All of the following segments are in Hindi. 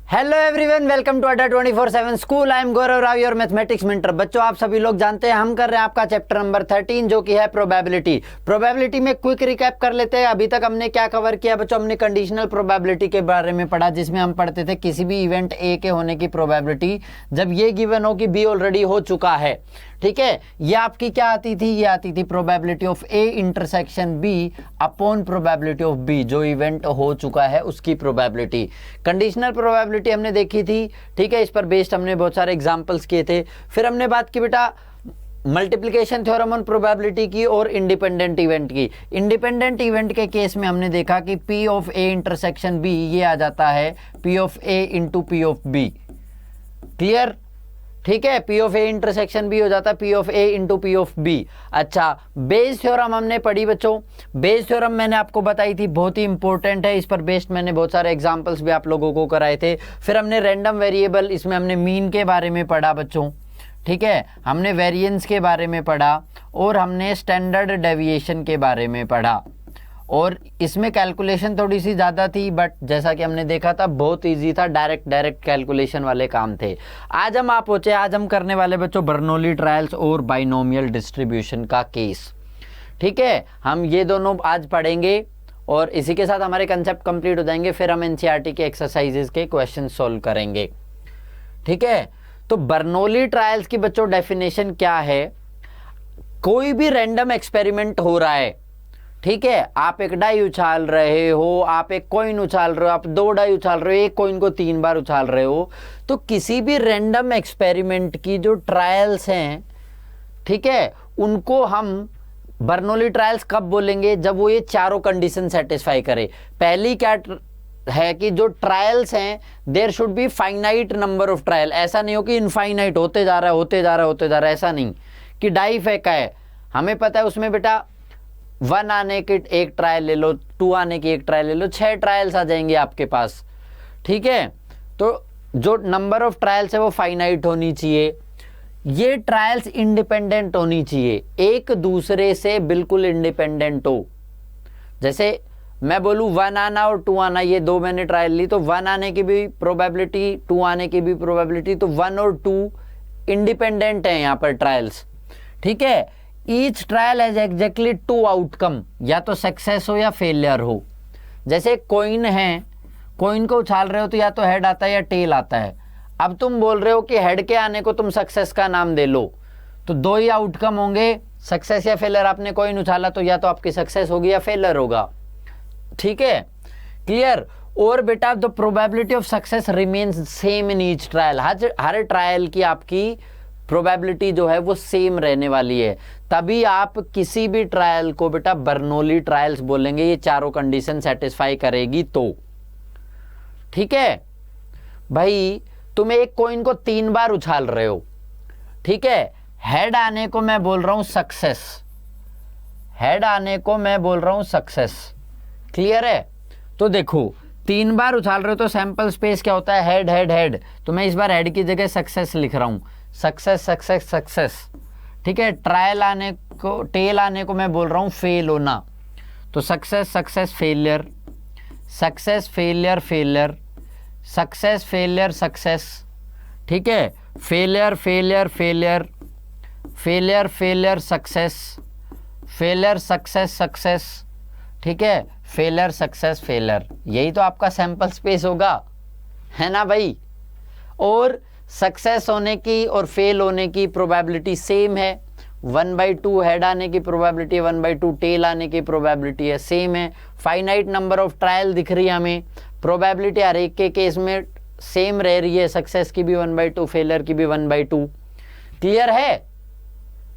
हेलो एवरीवन, वेलकम टू अड्डा 24/7 school. I am Gaurav Rao, your mathematics mentor. बच्चों, आप सभी लोग जानते हैं हम कर रहे हैं आपका चैप्टर नंबर 13 जो कि है प्रोबेबिलिटी। प्रोबेबिलिटी में क्विक रिकैप कर लेते हैं। अभी तक हमने क्या कवर किया बच्चों? हमने कंडीशनल प्रोबेबिलिटी के बारे में पढ़ा, जिसमें हम पढ़ते थे किसी भी इवेंट ए के होने की प्रोबेबिलिटी जब ये गिवन हो कि बी ऑलरेडी हो चुका है। ठीक है, ये आपकी क्या आती थी? ये आती थी probability of A intersection B upon probability of B, जो इवेंट हो चुका है उसकी प्रोबेबिलिटी। कंडीशनल प्रोबेबिलिटी हमने देखी थी। ठीक है, इस पर बेस्ड हमने बहुत सारे एग्जांपल्स किए थे। फिर हमने बात की बेटा मल्टीप्लिकेशन थ्योरम ऑन प्रोबेबिलिटी की और इंडिपेंडेंट इवेंट की। इंडिपेंडेंट इवेंट के केस में हमने देखा कि P of A intersection B ये आ जाता है P of A into P of B. Clear? ठीक है, P of A intersection B हो जाता है P of A into P of B. अच्छा, बेस थ्योरम हमने पढ़ी बच्चों। बेस थ्योरम मैंने आपको बताई थी, बहुत ही इंपॉर्टेंट है। इस पर बेस्ड मैंने बहुत सारे एग्जांपल्स भी आप लोगों को कराए थे। फिर हमने रैंडम वेरिएबल, इसमें हमने मीन के बारे में पढ़ा बच्चों। ठीक है, हमने वेरिएंस के बारे में पढ़ा और हमने स्टैंडर्ड डेविएशन के बारे में पढ़ा। और इसमें कैलकुलेशन थोड़ी सी ज़्यादा थी, बट जैसा कि हमने देखा था बहुत इजी था, डायरेक्ट कैलकुलेशन वाले काम थे। आज हम आज हम करने वाले बच्चों बर्नौली ट्रायल्स और बाइनोमियल डिस्ट्रीब्यूशन का केस। ठीक है, हम ये दोनों आज पढ़ेंगे और इसी के साथ हमारे कंसेप्ट कंप्लीट हो जाएंगे। फिर हम एनसीईआरटी के एक्सरसाइजेज के क्वेश्चन सॉल्व करेंगे। ठीक है, तो बर्नौली ट्रायल्स की बच्चों डेफिनेशन क्या है? कोई भी रैंडम एक्सपेरिमेंट हो रहा है, ठीक है, आप एक डाई उछाल रहे हो, आप एक कॉइन उछाल रहे हो, आप 2 डाई उछाल रहे हो, एक कॉइन को 3 बार उछाल रहे हो, तो किसी भी रैंडम एक्सपेरिमेंट की जो ट्रायल्स हैं, ठीक है, उनको हम बर्नौली ट्रायल्स कब बोलेंगे? जब वो ये चारों कंडीशन सेटिस्फाई करे। पहली क्या है कि जो ट्रायल्स हैं there should be finite number of trial. ऐसा नहीं हो कि इनफाइनाइट होते जा रहा है, ऐसा नहीं कि डाई फेंका है, हमें पता है उसमें बेटा 1 आने की एक ट्रायल ले लो, 2 आने की एक ट्रायल ले लो, 6 ट्रायल्स आ जाएंगे आपके पास। ठीक है, तो जो नंबर ऑफ ट्रायल्स है वो फाइनाइट होनी चाहिए। ये ट्रायल्स इंडिपेंडेंट होनी चाहिए, एक दूसरे से बिल्कुल इंडिपेंडेंट हो। जैसे मैं बोलूँ 1 आना और 2 आना, ये 2 मैंने ट्रायल ली, तो 1 आने की भी प्रोबेबिलिटी, 2 आने की भी प्रोबेबिलिटी, तो 1 और 2 इंडिपेंडेंट है यहाँ पर ट्रायल्स। ठीक है, each trial has exactly 2 outcome, या तो सक्सेस हो या फेलियर हो। जैसे कॉइन है, कॉइन को उछाल रहे हो तो या तो हेड आता है या टेल आता है। अब तुम बोल रहे हो कि हेड के आने को तुम सक्सेस का नाम दे लो, तो 2 ही आउटकम होंगे, सक्सेस या फेलियर। आपने कॉइन उछाला तो या तो आपकी सक्सेस होगी या फेलियर होगा। ठीक है, क्लियर? और बेटा the probability of success remains same in each trial. Her trial की आपकी प्रोबेबिलिटी जो है वो सेम रहने वाली है, तभी आप किसी भी ट्रायल को बेटा बर्नौली ट्रायल्स बोलेंगे, ये चारों कंडीशन सेटिस्फाई करेगी तो। ठीक है भाई, तुम एक कॉइन को 3 बार उछाल रहे हो, ठीक है, हेड आने को मैं बोल रहा हूं सक्सेस, हेड आने को मैं बोल रहा हूं सक्सेस। क्लियर है? तो देखो 3 बार उछाल रहे हो तो सैंपल स्पेस क्या होता है? हेड हेड हेड, तो मैं इस बार हेड की जगह सक्सेस लिख रहा हूं, सक्सेस सक्सेस सक्सेस। ठीक है, ट्रायल आने को, टेल आने को मैं बोल रहा हूं फेल होना, तो success success failure, success failure failure, success failure success. ठीक है, failure failure failure, failure failure success, failure success success. ठीक है, फेलियर सक्सेस फेलियर, यही तो आपका सैंपल स्पेस होगा, है ना भाई? और सक्सेस होने की और फेल होने की प्रोबेबिलिटी सेम है। 1/2 हेड आने की प्रोबेबिलिटी, 1/2 टेल आने की प्रोबेबिलिटी है, सेम है। फाइनाइट नंबर ऑफ ट्रायल दिख रही है हमें, प्रोबेबिलिटी हर एक के केस में सेम रह रही है, सक्सेस की भी 1/2, फेलियर की भी 1/2। क्लियर है?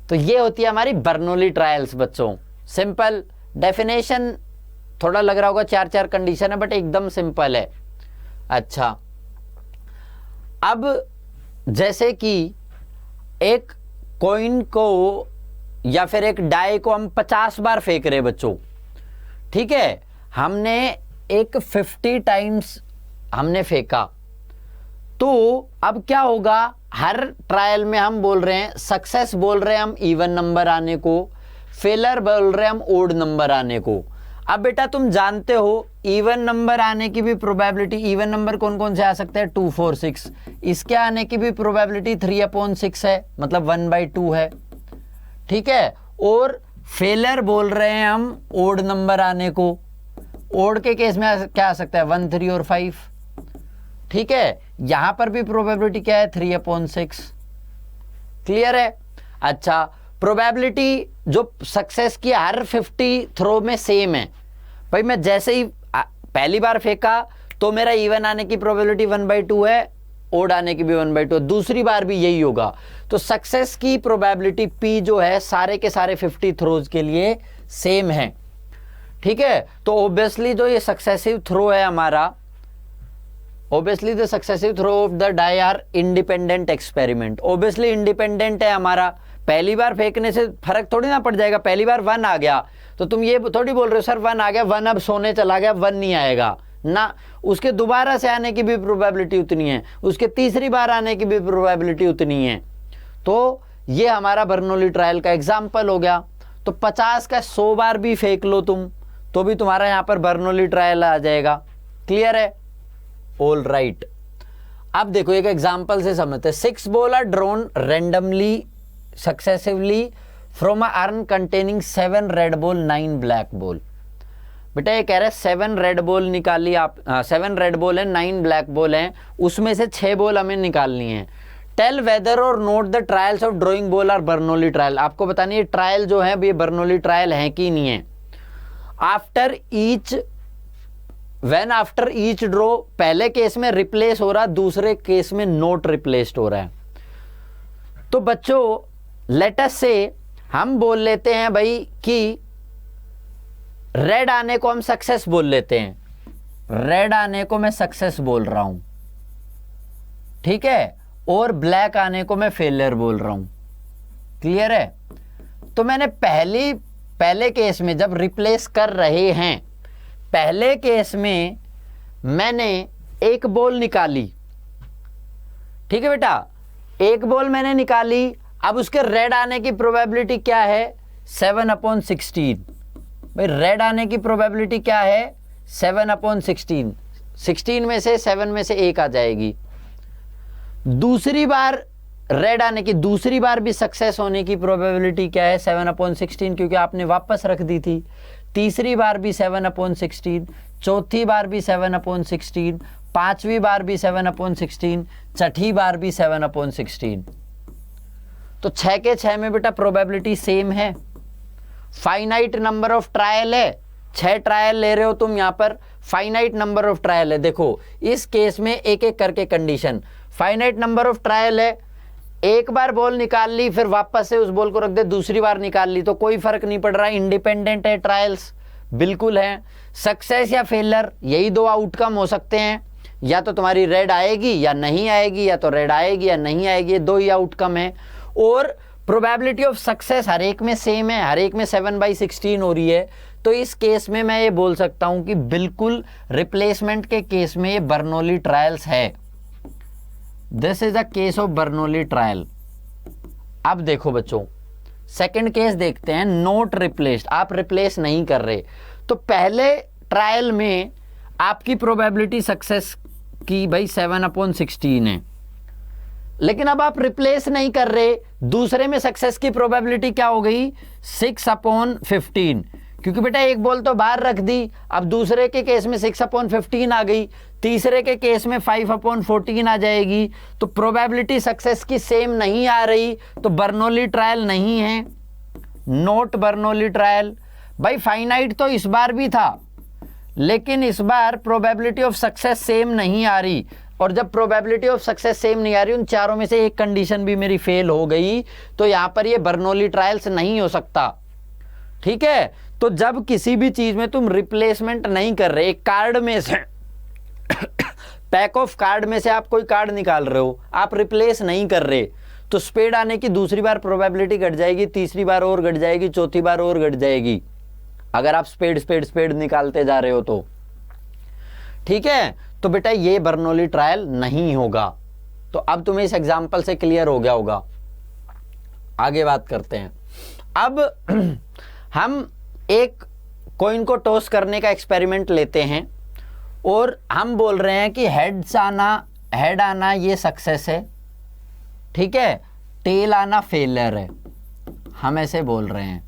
तो ये होती है हमारी बर्नौली ट्रायल्स बच्चों। सिंपल डेफिनेशन, थोड़ा लग रहा होगा 4 कंडीशन है, बट एकदम सिंपल है। अच्छा, अब जैसे कि एक कॉइन को या फिर एक डाई को हम 50 बार फेंक रहे बच्चों, ठीक है, हमने एक 50 टाइम्स हमने फेंका, तो अब क्या होगा? हर ट्रायल में हम बोल रहे हैं सक्सेस, बोल रहे हैं हम इवन नंबर आने को, फेलियर बोल रहे हैं हम ओड नंबर आने को। अब बेटा तुम जानते हो इवन नंबर आने की भी प्रोबेबिलिटी, इवन नंबर कौन कौन से आ सकते हैं, 2 4 6, इसके आने की भी प्रोबेबिलिटी 3/6 है, मतलब 1/2 है, ठीक है। और फेलर बोल रहे हैं हम ओड नंबर आने को, ओड के केस में क्या आ सकता है, 1 3 और 5, ठीक है। यहां पर भी प्रोबेबिलिटी क्या है, 3/6, क्लियर है। अच्छा, प्रोबेबिलिटी जो सक्सेस की हर 50 थ्रो में सेम है। भाई मैं जैसे ही पहली बार फेंका तो मेरा इवन आने की प्रोबेबिलिटी 1/2 है, ओड आने की भी 1/2 है, दूसरी बार भी यही होगा। तो सक्सेस की प्रोबेबिलिटी P जो है सारे के सारे 50 थ्रोज के लिए सेम है, ठीक है। तो ऑब्वियसली जो ये सक्सेसिव थ्रो है हमारा, obviously the successive throw of the die are independent experiment, obviously independent है हमारा। पहली बार फेंकने से फर्क थोड़ी ना पड़ जाएगा, पहली बार 1 आ गया तो तुम ये थोड़ी बोल रहे हो सर 1 आ गया, 1 अब सोने चला गया, 1 नहीं आएगा ना, उसके दोबारा से आने की भी प्रोबेबिलिटी उतनी है, उसके तीसरी बार आने की भी प्रोबेबिलिटी उतनी है। तो ये हमारा बर्नौली ट्रायल का एग्जाम्पल हो गया। तो 50 का 100 बार भी फेंक लो तुम तो भी तुम्हारा यहां पर बर्नौली ट्रायल आ जाएगा, क्लियर है, ऑल राइट। अब देखो एक एग्जाम्पल से समझते हैं। 6 ball are drawn randomly successively from a urn containing 7 red ball 9 black ball. बेटा ये कह रहे हैं 7 रेड बॉल निकाली आप, 7 रेड बॉल है, 9 ब्लैक बॉल हैं, उसमें से 6 बॉल हमें निकालनी है। टेल वेदर और not the trials of drawing ball are Bernoulli trial. आपको बतानी है ट्रायल जो है ये बर्नौली ट्रायल है कि नहीं है। After each, when after each draw, पहले केस में रिप्लेस हो रहा, दूसरे केस में नोट रिप्लेस्ड हो रहा है। तो बच्चों लेट अस से हम बोल लेते हैं भाई कि रेड आने को हम सक्सेस बोल लेते हैं, रेड आने को मैं सक्सेस बोल रहा हूं, ठीक है, और ब्लैक आने को मैं फेलियर बोल रहा हूं, क्लियर है। तो मैंने पहले केस में जब रिप्लेस कर रहे हैं, पहले केस में मैंने एक बॉल निकाली, ठीक है बेटा, एक बॉल मैंने निकाली, अब उसके रेड आने की प्रोबेबिलिटी क्या है, 7/16। भाई रेड आने की प्रोबेबिलिटी क्या है, 7/16, 16 में से 7 में से 1 आ जाएगी। दूसरी बार रेड आने की, दूसरी बार भी सक्सेस होने की प्रोबेबिलिटी क्या है, 7/16, क्योंकि आपने वापस रख दी थी। तीसरी बार भी 7/16, चौथी बार भी 7/16, पांचवी बार भी 7/16, छठी बार भी 7/16। तो 6 के 6 में बेटा प्रोबेबिलिटी सेम है। फाइनाइट नंबर ऑफ ट्रायल है, 6 ट्रायल ले रहे हो तुम यहां पर, फाइनाइट नंबर ऑफ ट्रायल है। देखो इस केस में एक एक करके condition, finite number of trial है, एक बार बॉल निकाल ली फिर वापस से उस बॉल को रख दे, दूसरी बार निकाल ली तो कोई फर्क नहीं पड़ रहा, इंडिपेंडेंट है ट्रायल्स, बिल्कुल है। सक्सेस या फेलियर यही 2 आउटकम हो सकते हैं, या तो तुम्हारी रेड आएगी या नहीं आएगी, या तो रेड आएगी या नहीं आएगी, ये 2 ही आउटकम है। और प्रोबेबिलिटी ऑफ सक्सेस हर एक में सेम है, हर एक में 7/16 हो रही है। तो इस केस में मैं ये बोल सकता हूं कि बिल्कुल रिप्लेसमेंट के केस में ये बर्नौली ट्रायल्स है। This is a case of Bernoulli trial. अब देखो बच्चों सेकंड केस देखते हैं, नोट रिप्लेस्ड, आप रिप्लेस नहीं कर रहे। तो पहले ट्रायल में आपकी प्रोबेबिलिटी सक्सेस की भाई 7/16 है, लेकिन अब आप रिप्लेस नहीं कर रहे, दूसरे में सक्सेस की प्रोबेबिलिटी क्या हो गई, 6/15, क्योंकि बेटा एक बॉल तो बाहर रख दी, अब दूसरे के केस में 6/15 आ गई, तीसरे के केस में 5/14 आ जाएगी। तो प्रोबेबिलिटी सक्सेस की सेम नहीं आ रही, तो बर्नौली ट्रायल नहीं है, नोट बर्नौली ट्रायल। भाई फाइनाइट तो इस बार भी था, लेकिन इस बार प्रोबेबिलिटी ऑफ सक्सेस सेम नहीं आ रही, और जब प्रोबेबिलिटी ऑफ सक्सेस सेम नहीं आ रही, उन चारों में से एक कंडीशन भी मेरी फेल हो गई, तो यहां पर ये बर्नौली ट्रायल्स नहीं हो सकता, ठीक है। तो जब किसी भी चीज में तुम रिप्लेसमेंट नहीं कर रहे, एक कार्ड में से पैक ऑफ कार्ड में से आप कोई कार्ड निकाल रहे हो, आप रिप्लेस नहीं कर रहे, तो स्पेड आने की दूसरी बार प्रोबेबिलिटी घट जाएगी, तीसरी बार और घट जाएगी, चौथी बार और घट जाएगी, अगर आप स्पेड निकालते जा रहे हो तो, ठीक है। तो बेटा ये बर्नौली ट्रायल नहीं होगा। तो अब तुम्हें इस एग्जाम्पल से क्लियर हो गया होगा। आगे बात करते हैं। अब हम एक कॉइन को टॉस करने का एक्सपेरिमेंट लेते हैं, और हम बोल रहे हैं कि हेड आना ये सक्सेस है, ठीक है, टेल आना फेलियर है, हम ऐसे बोल रहे हैं,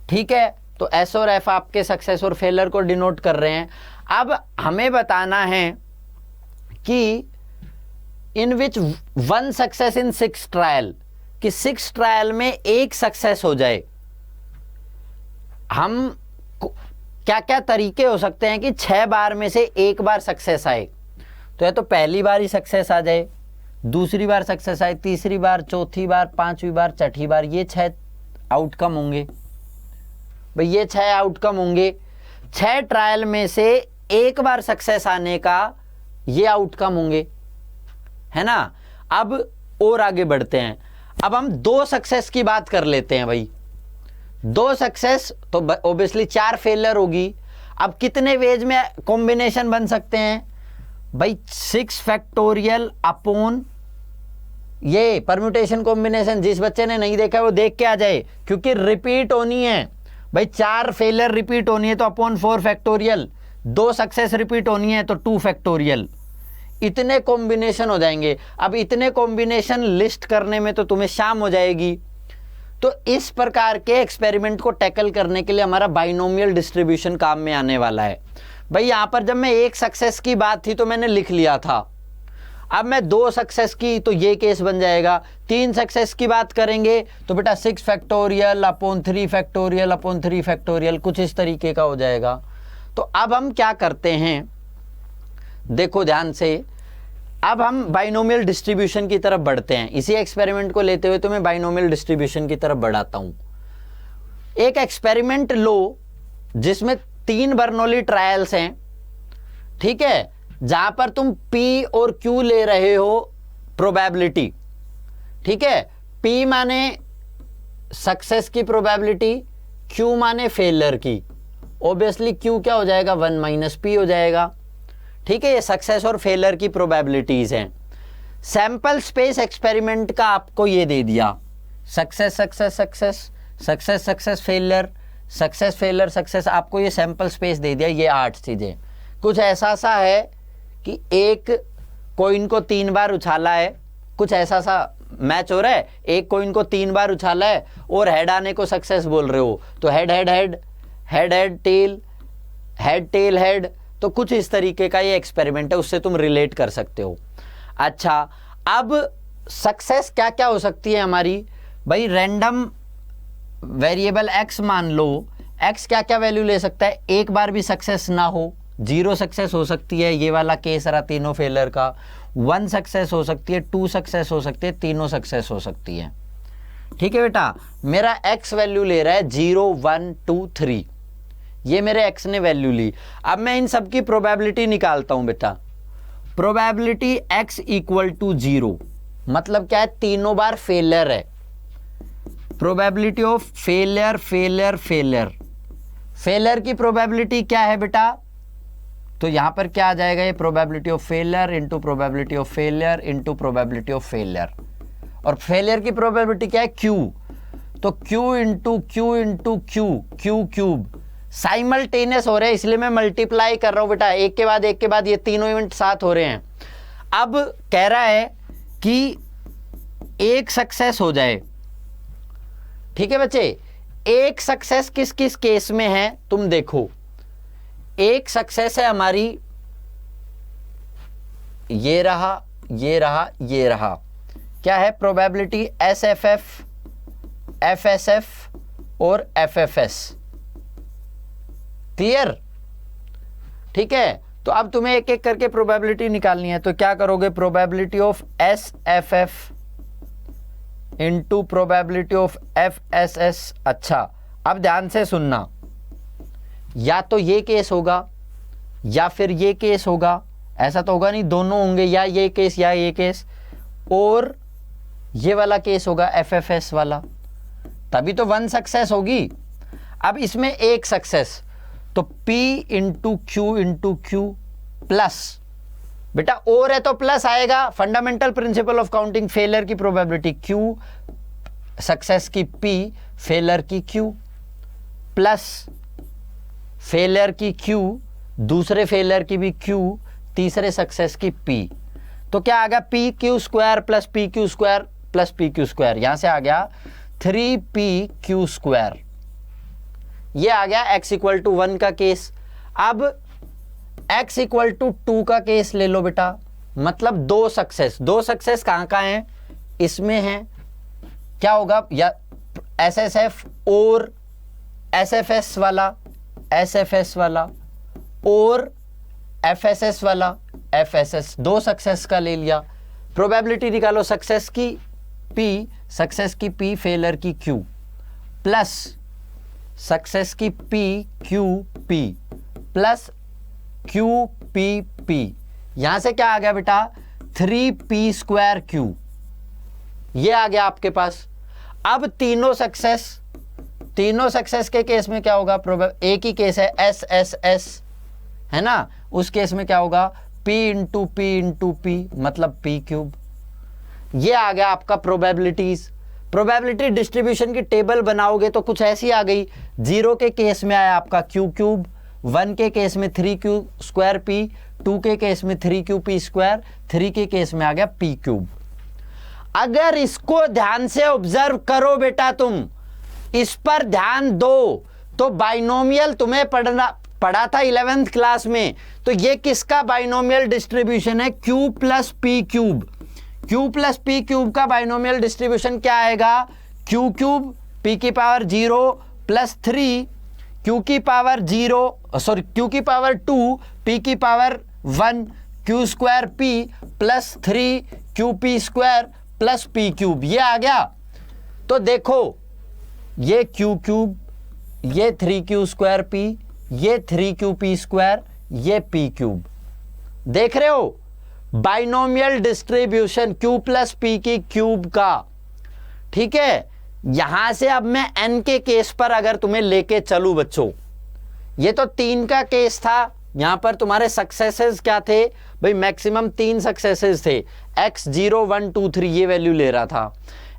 ठीक है। तो एस और एफ आपके सक्सेस और फेलियर को डिनोट कर रहे हैं। अब हमें बताना है कि इन विच 1 सक्सेस इन 6 ट्रायल, कि 6 ट्रायल में एक सक्सेस हो जाए। हम क्या क्या तरीके हो सकते हैं कि 6 बार में से एक बार सक्सेस आए। तो या तो पहली बार ही सक्सेस आ जाए, दूसरी बार सक्सेस आए, तीसरी बार, चौथी बार, 5वीं बार, छठी बार, ये 6 आउटकम होंगे भाई, ये 6 आउटकम होंगे। 6 ट्रायल में से एक बार सक्सेस आने का ये आउटकम होंगे, है ना। अब और आगे बढ़ते हैं। अब हम 2 सक्सेस की बात कर लेते हैं भाई। 2 सक्सेस तो ऑब्वियसली 4 फेलियर होगी। अब कितने वेज में कॉम्बिनेशन बन सकते हैं भाई? 6 फैक्टोरियल अपॉन ये परम्यूटेशन कॉम्बिनेशन। जिस बच्चे ने नहीं देखा वो देख के आ जाए, क्योंकि रिपीट होनी है भाई। 4 फेलियर रिपीट होनी है तो अपॉन 4 फैक्टोरियल, 2 सक्सेस रिपीट होनी है तो 2 फैक्टोरियल। इतने कॉम्बिनेशन हो जाएंगे। अब इतने कॉम्बिनेशन लिस्ट करने में तो तुम्हें शाम हो जाएगी। तो इस प्रकार के एक्सपेरिमेंट को टैकल करने के लिए हमारा बाइनोमियल डिस्ट्रीब्यूशन काम में आने वाला है भाई। यहां पर जब मैं एक सक्सेस की बात थी तो मैंने लिख लिया था। अब मैं 2 सक्सेस की तो ये केस बन जाएगा। 3 सक्सेस की बात करेंगे तो बेटा 6 factorial upon 3 factorial upon 3 factorial, कुछ इस तरीके का हो जाएगा। तो अब हम क्या करते हैं, देखो ध्यान से, अब हम बाइनोमियल डिस्ट्रीब्यूशन की तरफ बढ़ते हैं। इसी एक्सपेरिमेंट को लेते हुए तो मैं बाइनोमियल डिस्ट्रीब्यूशन की तरफ बढ़ाता हूं। एक एक्सपेरिमेंट लो जिसमें 3 बर्नौली ट्रायल्स हैं, ठीक है, जहां पर तुम P और Q ले रहे हो प्रोबेबिलिटी, ठीक है। P माने सक्सेस की प्रोबेबिलिटी, Q माने फेलियर की। ऑब्वियसली Q क्या हो जाएगा? 1 - P हो जाएगा, ठीक है। ये सक्सेस और फेलियर की प्रोबेबिलिटीज हैं। सैंपल स्पेस एक्सपेरिमेंट का आपको ये दे दिया, success success success success success failure success failure success, आपको ये सैंपल स्पेस दे दिया। ये 8 चीजें कुछ ऐसा सा है कि एक कॉइन को 3 बार उछाला है, कुछ ऐसा सा मैच हो रहा है। एक कॉइन को 3 बार उछाला है और हेड आने को सक्सेस बोल रहे हो, तो head head head head head tail head tail head. तो कुछ इस तरीके का ये एक्सपेरिमेंट है, उससे तुम रिलेट कर सकते हो। अच्छा, अब सक्सेस क्या क्या हो सकती है हमारी भाई? रैंडम वेरिएबल x मान लो, x क्या क्या वैल्यू ले सकता है? एक बार भी सक्सेस ना हो, 0 सक्सेस हो सकती है, ये वाला केस रहा तीनों फेलियर का। 1 सक्सेस हो सकती है, 2 सक्सेस हो सकती है, तीनों सक्सेस हो सकती है, ठीक है बेटा। मेरा x वैल्यू ले रहा है 0 1 2 3, ये मेरे x ने वैल्यू ली। अब मैं इन सब की प्रोबेबिलिटी निकालता हूं बेटा। प्रोबेबिलिटी x = 0 मतलब क्या है? तीनों बार फेलियर है। Probability of failure failure failure, failure की प्रोबेबिलिटी क्या है बेटा? तो यहां पर क्या आ जाएगा? ये probability of failure into probability of failure into probability of failure. और फेलियर की प्रोबेबिलिटी क्या है? Q। तो Q into Q into Q, Q cube. Simultaneous हो रहे हैं इसलिए मैं मल्टीप्लाई कर रहा हूं बेटा, एक के बाद एक के बाद ये तीनों इवेंट साथ हो रहे हैं। अब कह रहा है कि एक सक्सेस हो जाए, ठीक है बच्चे। एक सक्सेस किस किस केस में है तुम देखो। एक सक्सेस है हमारी, ये रहा ये रहा ये रहा, क्या है? प्रोबेबिलिटी SFF FSF और FFS। क्लियर? ठीक है। तो अब तुम्हें एक एक करके प्रोबेबिलिटी निकालनी है, तो क्या करोगे? Probability of SFF into probability of FSS। अच्छा, अब ध्यान से सुनना, या तो ये केस होगा या फिर ये केस होगा, ऐसा तो होगा नहीं, दोनों होंगे, या ये केस या ये केस, और ये वाला केस होगा FFS वाला, तभी तो 1 सक्सेस होगी। अब इसमें एक सक्सेस, तो P इंटू Q प्लस, बेटा और है तो प्लस आएगा। Fundamental principle of counting, failure की प्रोबेबिलिटी Q, सक्सेस की P, फेलियर की Q, प्लस फेलियर की Q, दूसरे फेलियर की भी Q, तीसरे सक्सेस की P। तो क्या आ गया, P Q square plus P Q square plus P Q square, यहां से आ गया 3p स्क्वायर। ये आ गया x इक्वल टू 1 का केस। अब x इक्वल टू 2 का केस ले लो बेटा, मतलब दो सक्सेस कहां कहां है, इसमें है, क्या होगा, या SSF और SFS वाला और FSS वाला FSS, दो सक्सेस का ले लिया। प्रोबेबिलिटी निकालो, सक्सेस की P फेलियर की Q प्लस सक्सेस की PQP प्लस QPP। यहां से क्या आ गया बेटा, 3p स्क्वायर Q, ये आ गया आपके पास। अब तीनों सक्सेस के केस में क्या होगा, एक ही केस है SSS है ना, उस केस में क्या होगा, P इंटू P मतलब P क्यूब। ये आ गया आपका प्रोबेबिलिटी डिस्ट्रीब्यूशन की टेबल बनाओगे तो कुछ ऐसी आ गई। 0 के केस में आया आपका Q क्यूब, 1 के केस में 3Q स्क्वायर P, 2 के केस में 3QP स्क्वायर, 3 के केस में आ गया P क्यूब। अगर इसको ध्यान से ऑब्जर्व करो बेटा, तुम इस पर ध्यान दो, तो बाइनोमियल तुम्हें पढ़ा था 11th क्लास में, तो ये किसका बाइनोमियल डिस्ट्रीब्यूशन है, Q plus P cube. Q plus P cube का बाइनोमियल डिस्ट्रीब्यूशन क्या आएगा, Q क्यूब P की पावर 0 प्लस 3 Q की पावर 2 P की power 1 Q square P plus 3 QP square plus P cube. ये आ गया। तो देखो, ये Q क्यूब, ये 3Q स्क्वायर P, ये 3QP स्क्वायर, ये P क्यूब। देख रहे हो binomial distribution Q plus P की क्यूब का, ठीक है। यहां से अब मैं n के केस पर अगर तुम्हें लेके चलूं बच्चों, ये तो 3 का केस था, यहां पर तुम्हारे सक्सेसेस क्या थे भाई, मैक्सिमम 3 सक्सेसेस थे, x 0 1 2 3 ये वैल्यू ले रहा था।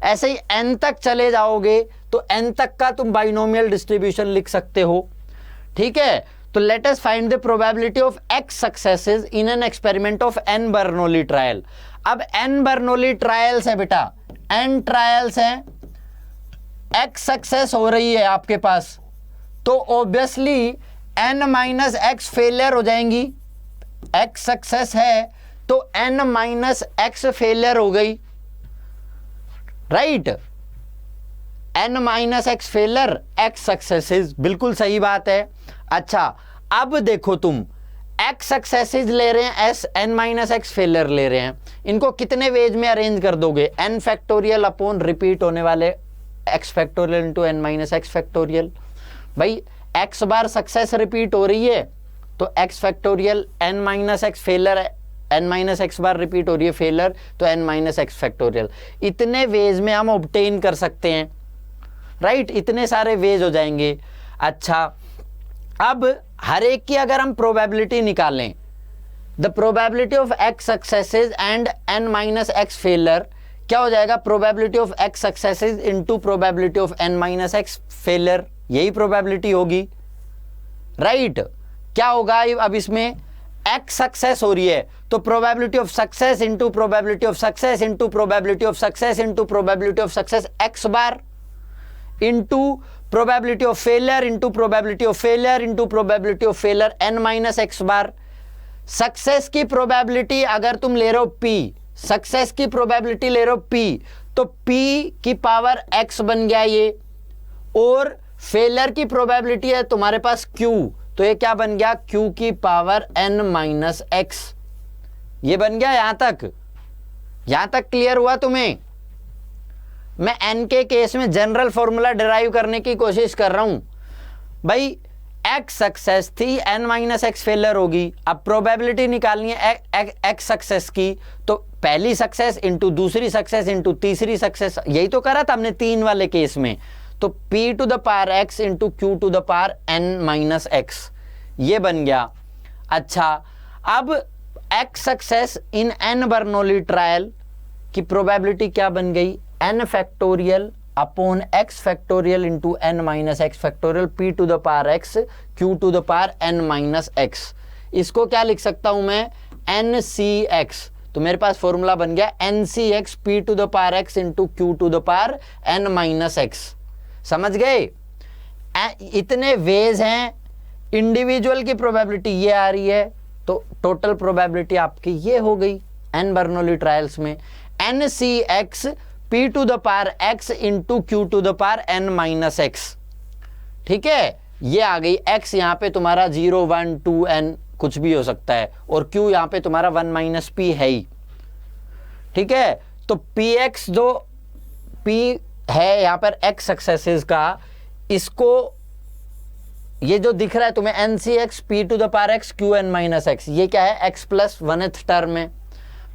ऐसे ही n तक चले जाओगे तो n तक का तुम बाइनोमियल डिस्ट्रीब्यूशन लिख सकते हो, ठीक है। तो let us find the probability of x successes in an experiment of n Bernoulli trial. अब n बर्नौली ट्रायल्स है बेटा, n ट्रायल्स हैं, x सक्सेस हो रही है आपके पास, तो obviously n minus x failure हो जाएंगी। x सक्सेस है तो n माइनस एक्स फेलियर हो गई, right. n minus x failure, x successes, बिल्कुल सही बात है। अच्छा, अब देखो तुम x सक्सेसेस ले रहे हैं, n माइनस एक्स फेलियर ले रहे हैं, इनको कितने वेज में अरेंज कर दोगे, n फैक्टोरियल अपॉन रिपीट होने वाले x factorial into n minus x factorial. भाई x बार सक्सेस रिपीट हो रही है तो x factorial n minus x failure है, n माइनस एक्स बार रिपीट हो रही है फेलियर, तो n माइनस एक्स फैक्टोरियल। इतने वेज में हम ऑब्टेन कर सकते हैं, राइट, इतने सारे वेज हो जाएंगे। अच्छा, अब हर एक की अगर हम प्रोबेबिलिटी निकालें, the probability of x successes and n minus x failure, क्या हो जाएगा, probability of x successes into probability of n minus x failure, यही प्रोबेबिलिटी होगी, राइट। क्या होगा अब इसमें, x सक्सेस हो रही है तो probability of success into probability of success into probability of success into probability of success x bar into probability of failure into probability of failure into probability of failure n minus x bar. Success की प्रोबेबिलिटी अगर तुम ले रहे हो p, सक्सेस की प्रोबेबिलिटी ले रहे हो p, तो p की पावर x बन गया ये, और फेलियर की प्रोबेबिलिटी है तुम्हारे पास q, तो ये क्या बन गया, q की पावर n माइनस एक्स। ये बन गया। यहां तक क्लियर हुआ तुम्हें। मैं n के केस में जनरल फॉर्मूला डिराइव करने की कोशिश कर रहा हूं। भाई x सक्सेस थी, n माइनस एक्स फेलियर होगी। अब प्रोबेबिलिटी निकालनी है x सक्सेस की, तो पहली सक्सेस इंटू दूसरी सक्सेस इंटू तीसरी सक्सेस, यही तो करा था हमने 3 वाले केस में। तो p to the power x into q to the power n minus x, ये बन गया। अच्छा, अब x success in n Bernoulli trial की प्रोबेबिलिटी क्या बन गई, n factorial upon x factorial into n minus x factorial, p to the power x q to the power n minus x. इसको क्या लिख सकता हूं मैं, NCX। तो मेरे पास फॉर्मूला बन गया NCX P to the power X into Q to the power N minus X। समझ गए? इतने वेज हैं, इंडिविजुअल की प्रोबेबिलिटी ये आ रही है, तो टोटल प्रोबेबिलिटी आपकी ये हो गई N बर्नौली ट्रायल्स में NCX P to the power X into Q to the power N minus X। ठीक है, ये आ गई। X यहाँ पे तुम्हारा 0 1 2 N कुछ भी हो सकता है, और Q यहाँ पे तुम्हारा 1 माइनस P है ही। ठीक है, तो PX जो P है यहाँ पर X सक्सेसेस का, इसको ये जो दिख रहा है तुम्हें NCX P to the power X Q N minus X, ये क्या है, X प्लस 1th टर्म है।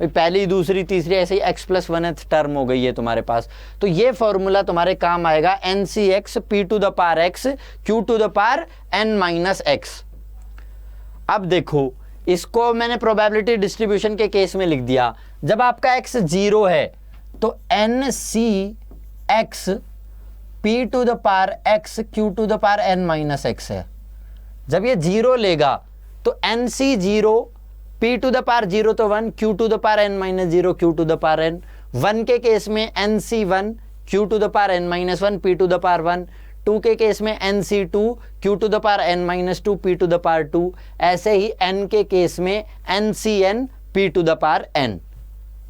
पहली दूसरी तीसरी ऐसे ही X प्लस 1th टर्म हो गई है तुम्हारे पास। तो ये फॉर्मूला तुम्हारे काम आएगा NCX P to the power X Q to the power N minus X। अब देखो, इसको मैंने प्रोबेबिलिटी डिस्ट्रीब्यूशन के केस में लिख दिया। जब आपका X 0 है तो NCX P to the power X Q to the power N minus X है। जब ये 0 लेगा तो NC 0 P to the power 0 तो 1 Q to the power N minus 0 Q to the power N। 1 के केस में NC 1 Q to the power N minus 1 P to the power 1। 2 के केस में NC 2 Q to the power N minus 2 P to the power 2। ऐसे ही N के केस में NCN P to the power N।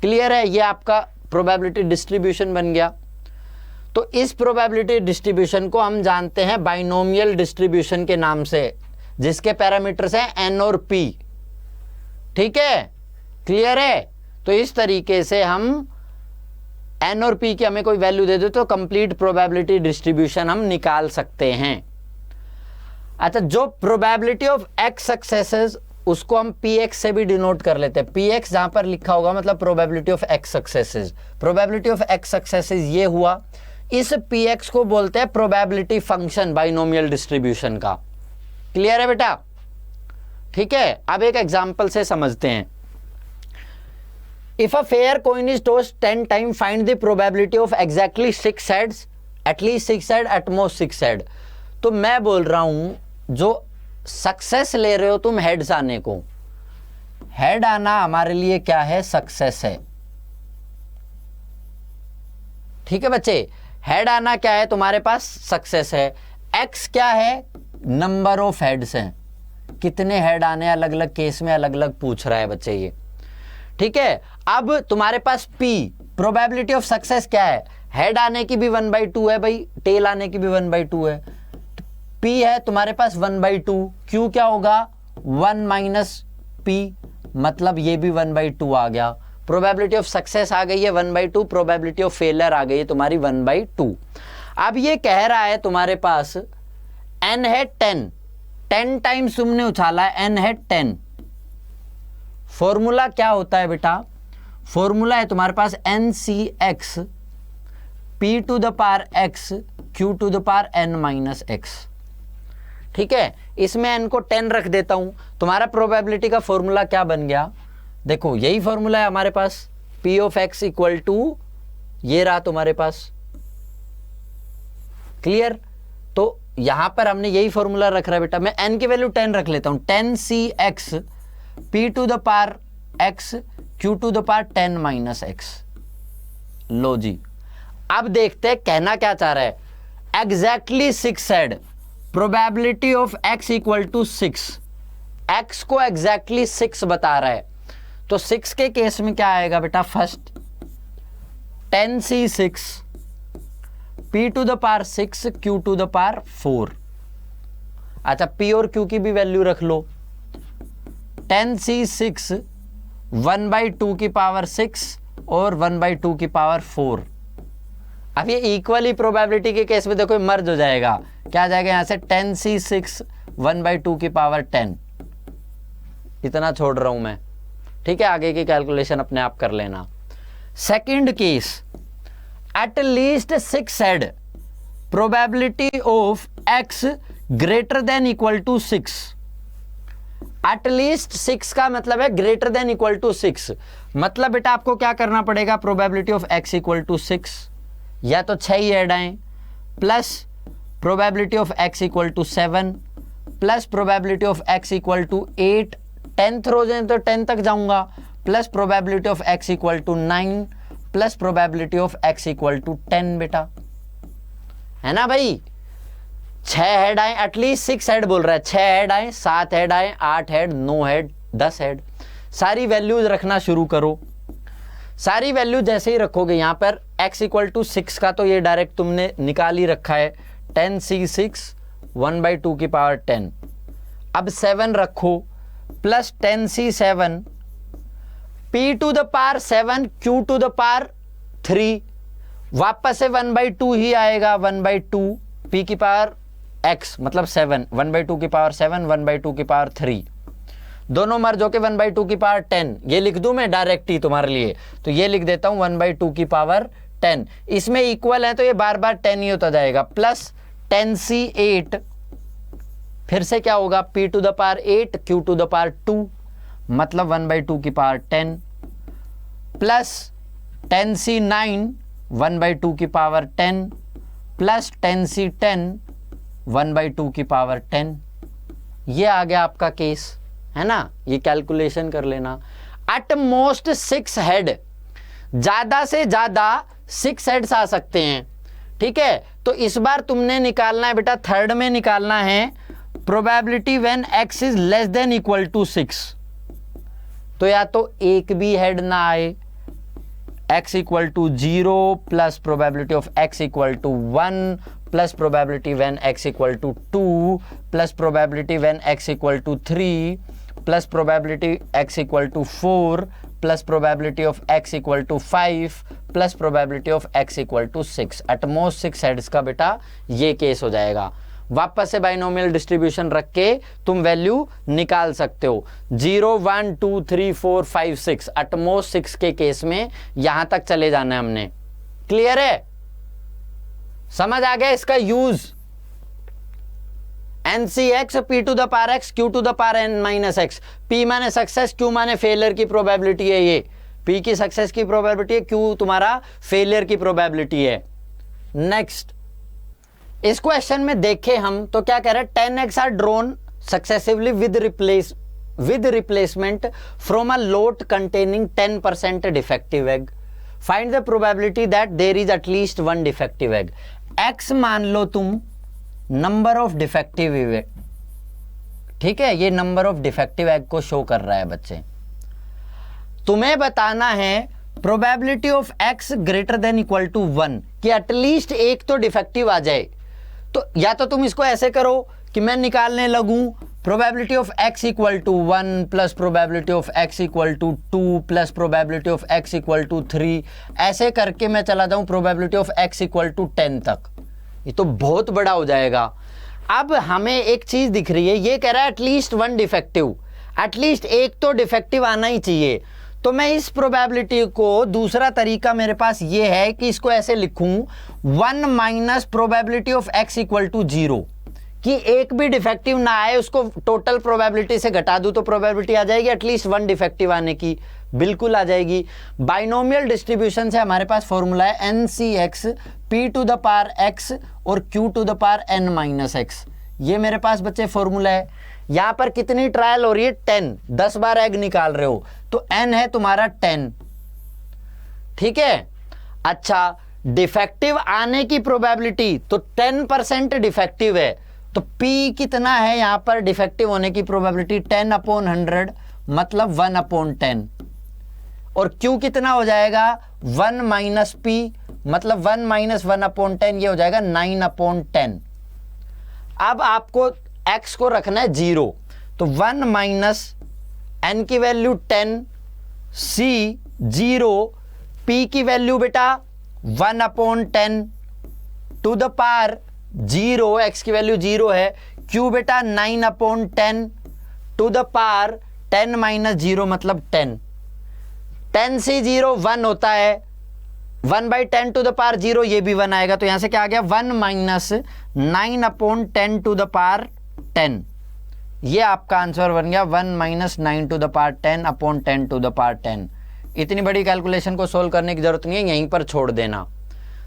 Clear है? ये आपका प्रोबेबिलिटी डिस्ट्रीब्यूशन बन गया। तो इस प्रोबेबिलिटी डिस्ट्रीब्यूशन को हम जानते हैं बाइनोमियल डिस्ट्रीब्यूशन के नाम से, जिसके पैरामीटर्स हैं N और P। ठीक है, क्लियर है? तो इस तरीके से हम N और P की हमें कोई वैल्यू दे दो तो कंप्लीट प्रोबेबिलिटी डिस्ट्रीब्यूशन हम निकाल सकते हैं। अच्छा, जो प्रोबेबिलिटी ऑफ X सक्सेसेस उसको हम PX से भी डिनोट कर लेते हैं। PX जहां पर लिखा होगा मतलब probability of X successes. Probability of X successes ये हुआ। इस PX को बोलते हैं प्रोबेबिलिटी फंक्शन बाइनोमियल डिस्ट्रीब्यूशन का। क्लियर है बेटा? ठीक है, अब एक एग्जांपल से समझते हैं। If a fair coin is tossed 10 time, find the probability of exactly 6 heads, at least 6 head, eight most 6 head. तो मैं बोल रहा हूं, जो सक्सेस ले रहे हो तुम हेड्स आने को, हेड आना हमारे लिए क्या है, सक्सेस है। ठीक है बच्चे, हेड आना क्या है तुम्हारे पास, सक्सेस है। एक्स क्या है, नंबर ऑफ हेड्स हैं, कितने हेड आने, अलग अलग केस में अलग अलग पूछ रहा है बच्चे ये। ठीक है, अब तुम्हारे पास P, प्रोबेबिलिटी ऑफ सक्सेस क्या है, हेड आने की भी 1/2 है भाई, टेल आने की भी 1/2 है। P है तुम्हारे पास 1/2, Q क्या होगा 1 माइनस P, मतलब ये भी 1/2 आ गया। प्रोबेबिलिटी ऑफ सक्सेस आ गई है 1/2, प्रोबेबिलिटी ऑफ फेलियर आ गई है तुम्हारी 1/2। अब ये कह रहा है तुम्हारे पास n है 10 टाइम्स तुमने उछाला है, n है 10। फॉर्मूला क्या होता है बेटा, फॉर्मूला है तुम्हारे पास NCX P to the power X Q to the power N minus X। ठीक है, इसमें n को 10 रख देता हूं। तुम्हारा प्रोबेबिलिटी का फॉर्मूला क्या बन गया, देखो यही फॉर्मूला है हमारे पास, P of X equal to ये रहा तुम्हारे पास। क्लियर? तो यहां पर हमने यही फॉर्मूला रख रहा है बेटा। मैं n की वैल्यू 10 रख लेता हूं, 10CX P to the power X Q to the power 10 minus X। लो जी, अब देखते हैं कहना क्या चाह रहा है। Exactly 6 head, probability of X equal to 6, X को एग्जैक्टली 6 बता रहा है। तो 6 के केस में क्या आएगा बेटा, first 10C6 P to the power 6 Q to the power 4। अच्छा, P और Q की भी वैल्यू रख लो, 10C6 1/2 की पावर 6 और 1/2 की पावर 4। अब ये इक्वली प्रोबेबिलिटी के केस में देखो मर्ज हो जाएगा, क्या आ जाएगा यहां से 10C6 1/2 की पावर 10। इतना छोड़ रहा हूं मैं, ठीक है, आगे की कैलकुलेशन अपने आप कर लेना। Second case, at least 6 head, probability of X greater than equal to 6। At least 6 का मतलब है ग्रेटर देन इक्वल टू 6, मतलब बेटा आपको क्या करना पड़ेगा, probability of X equal to 6, या तो 6 ही हेड आए, plus probability of X equal to 7, plus probability of X equal to 8 10th रो जाए तो 10 तक जाऊंगा, plus probability of x equal to 9 plus probability of x equal to 10 बेटा, है ना भाई। 6 हेड आए, एटलीस्ट 6 हेड बोल रहा है, 6 हेड आए, 7 हेड आए, 8 हेड, 9 हेड, 10 हेड, सारी वैल्यूज रखना शुरू करो। सारी वैल्यू जैसे ही रखोगे यहां पर x इक्वल टू 6 का तो ये डायरेक्ट तुमने निकाल ही रखा है, 10c6 1/2 की पावर 10। अब 7 रखो plus 10c7 p to the power 7 q to the power 3, वापस से 1/2 ही आएगा, 1/2 p की पावर x मतलब 7, 1/2 की पावर 7, 1/2 की पावर 3, दोनों मर्ज होके 1/2 की पावर 10। ये लिख दूं मैं डायरेक्ट ही तुम्हारे लिए, तो ये लिख देता हूं 1/2 की पावर 10। इसमें इक्वल है तो ये बार बार 10 ही होता जाएगा, प्लस 10c8, फिर से क्या होगा, p to the power 8 q to the power 2 मतलब 1/2 की पावर 10, प्लस 10c9 1/2 की पावर 10 प्लस 10c10 1/2 की पावर 10। ये आ गया आपका केस, है ना। ये कैलकुलेशन कर लेना। एट मोस्ट 6 हेड, ज्यादा से ज्यादा 6 हेड्स आ सकते हैं, ठीक है। तो इस बार तुमने निकालना है बेटा, थर्ड में निकालना है probability when x is less than equal to 6। तो या तो एक भी हेड ना आए, x equal to 0 plus probability of x equal to 1 plus probability when x equal to 2 plus probability when x equal to 3 plus probability x equal to 4 plus probability of x equal to 5 plus probability of x equal to 6। At most 6 heads का बेटा ये केस हो जाएगा। वापस से बाइनोमियल डिस्ट्रीब्यूशन रख के तुम वैल्यू निकाल सकते हो, 0 1 2 3 4 5 6, एट मोस्ट 6 के केस में यहां तक चले जाना है हमने। क्लियर है, समझ आ गया इसका use. NCX P to the power x Q to the power n minus x, P माने सक्सेस, Q माने फेलियर की प्रोबेबिलिटी है, ये P की सक्सेस की प्रोबेबिलिटी है, Q तुम्हारा फेलियर की प्रोबेबिलिटी है। नेक्स्ट इस क्वेश्चन में देखें हम तो क्या कह रहे हैं, 10 eggs are drawn successively with replacement from a lot containing 10% defective egg, find the probability that there is at least 1 defective egg. x मान लो तुम नंबर ऑफ डिफेक्टिव एग, ठीक है, ये नंबर ऑफ डिफेक्टिव एग को शो कर रहा है बच्चे। तुम्हें बताना है probability of x greater than equal to 1 कि एटलीस्ट एक तो डिफेक्टिव आ जाए। तो या तो तुम इसको ऐसे करो कि मैं निकालने लगूं probability of x equal to 1 plus probability of x equal to 2 plus probability of x equal to 3, ऐसे करके मैं चला जाऊं probability of x equal to 10 तक। ये तो बहुत बड़ा हो जाएगा। अब हमें एक चीज दिख रही है, ये कह रहा है एटलीस्ट 1 डिफेक्टिव, एटलीस्ट एक तो डिफेक्टिव आना ही चाहिए। तो मैं इस प्रोबेबिलिटी को, दूसरा तरीका मेरे पास ये है कि इसको ऐसे लिखूं 1 minus probability of x equal to 0, कि एक भी डिफेक्टिव ना आए, उसको टोटल प्रोबेबिलिटी से घटा दूं तो प्रोबेबिलिटी आ जाएगी एटलीस्ट 1 डिफेक्टिव आने की, बिल्कुल आ जाएगी। बाइनोमियल डिस्ट्रीब्यूशन से हमारे पास फॉर्मूला है NCX P to the power x और Q to the power n minus x। ये मेरे पास बच्चे फॉर्मूला है। यहां पर कितनी ट्रायल हो रही है, 10, 10 बार एग निकाल रहे हो तो n है तुम्हारा 10, ठीक है। अच्छा, डिफेक्टिव आने की प्रोबेबिलिटी तो 10% डिफेक्टिव है, तो P कितना है यहां पर डिफेक्टिव होने की प्रोबेबिलिटी 10/100 मतलब 1/10, और Q कितना हो जाएगा 1 माइनस P मतलब 1 माइनस 1/10, ये हो जाएगा 9/10। अब आपको x को रखना है 0, तो 1 माइनस n की वैल्यू 10, c 0, p की वैल्यू बेटा 1/10 टू द पावर 0, x की वैल्यू 0 है, q बेटा 9/10 टू द पावर 10 माइनस 0 मतलब 10, 10c0 1 होता है, 1/10 टू द पावर 0 ये भी 1 आएगा, तो यहां से क्या आ गया 1 माइनस 9/10 टू द पावर 10, ये आपका आंसर बन गया 1 minus 9 to the power 10/10 to the power 10। इतनी बड़ी कैलकुलेशन को सोल्व करने की जरूरत नहीं है, यहीं पर छोड़ देना।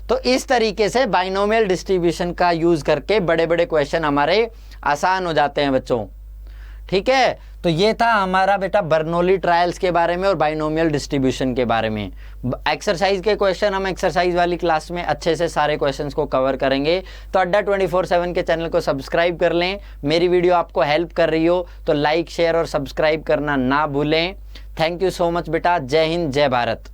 तो इस तरीके से बाइनोमियल डिस्ट्रीब्यूशन का यूज करके बड़े बड़े क्वेश्चन हमारे आसान हो जाते हैं बच्चों, ठीक है, तो ये था हमारा बेटा बर्नौली ट्रायल्स के बारे में और बाइनोमियल डिस्ट्रीब्यूशन के बारे में। एक्सरसाइज के क्वेश्चन हम एक्सरसाइज वाली क्लास में अच्छे से सारे क्वेश्चंस को कवर करेंगे। तो अड्डा 24/7 के चैनल को सब्सक्राइब कर लें। मेरी वीडियो आपको हेल्प कर रही हो तो लाइक शेयर और सब्सक्राइब करना ना भूलें। थैंक यू सो मच बेटा। जय हिंद, जय भारत।